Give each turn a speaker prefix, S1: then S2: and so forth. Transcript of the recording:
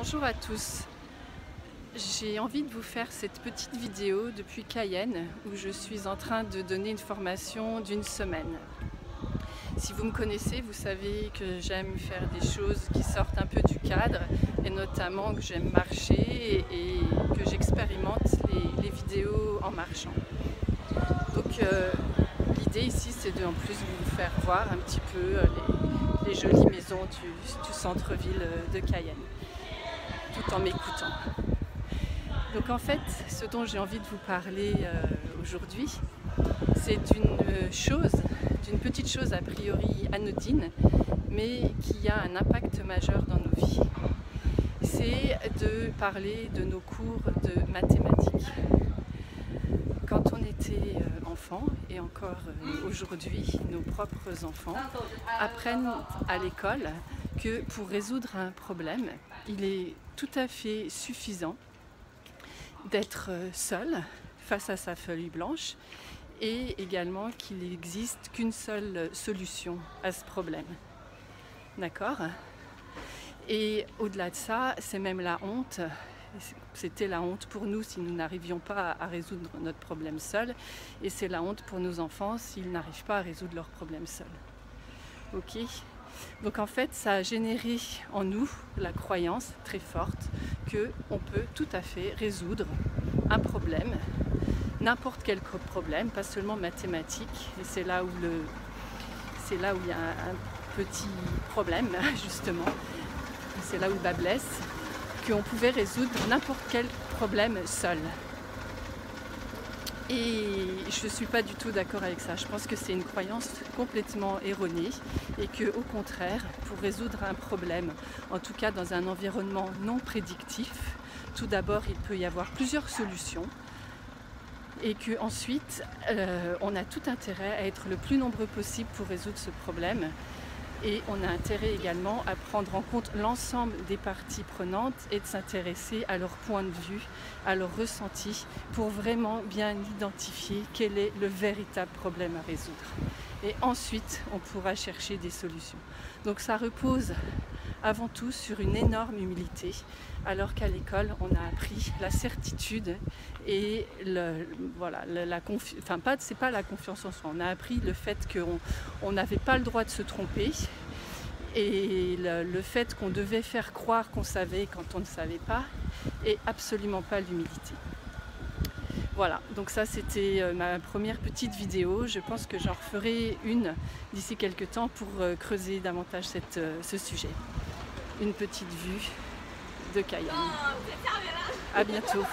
S1: Bonjour à tous, j'ai envie de vous faire cette petite vidéo depuis Cayenne où je suis en train de donner une formation d'une semaine. Si vous me connaissez, vous savez que j'aime faire des choses qui sortent un peu du cadre et notamment que j'aime marcher et que j'expérimente les vidéos en marchant. Donc l'idée ici c'est de en plus vous faire voir un petit peu les jolies maisons du centre-ville de Cayenne, tout en m'écoutant. Donc en fait, ce dont j'ai envie de vous parler aujourd'hui, c'est d'une petite chose a priori anodine, mais qui a un impact majeur dans nos vies. C'est de parler de nos cours de mathématiques. Quand on était enfant, et encore aujourd'hui, nos propres enfants apprennent à l'école que pour résoudre un problème, il est tout à fait suffisant d'être seul face à sa feuille blanche et également qu'il n'existe qu'une seule solution à ce problème. D'accord ? Et au-delà de ça, c'est même la honte. C'était la honte pour nous si nous n'arrivions pas à résoudre notre problème seul, et c'est la honte pour nos enfants s'ils n'arrivent pas à résoudre leurs problèmes seuls. Ok ? Donc en fait, ça a généré en nous la croyance très forte qu'on peut tout à fait résoudre un problème, n'importe quel problème, pas seulement mathématique, et c'est là où il y a un petit problème justement, c'est là où le bas blesse, qu'on pouvait résoudre n'importe quel problème seul. Et je ne suis pas du tout d'accord avec ça. Je pense que c'est une croyance complètement erronée et qu'au contraire, pour résoudre un problème, en tout cas dans un environnement non prédictif, tout d'abord il peut y avoir plusieurs solutions et qu'ensuite on a tout intérêt à être le plus nombreux possible pour résoudre ce problème. Et on a intérêt également à prendre en compte l'ensemble des parties prenantes et de s'intéresser à leur point de vue, à leur ressenti, pour vraiment bien identifier quel est le véritable problème à résoudre. Et ensuite, on pourra chercher des solutions. Donc ça repose avant tout sur une énorme humilité, alors qu'à l'école, on a appris la certitude et c'est pas la confiance en soi. On a appris le fait qu'on n'avait pas le droit de se tromper et le fait qu'on devait faire croire qu'on savait quand on ne savait pas, et absolument pas l'humilité. Voilà, donc ça c'était ma première petite vidéo. Je pense que j'en referai une d'ici quelques temps pour creuser davantage ce sujet. Une petite vue de Cayenne. À bientôt.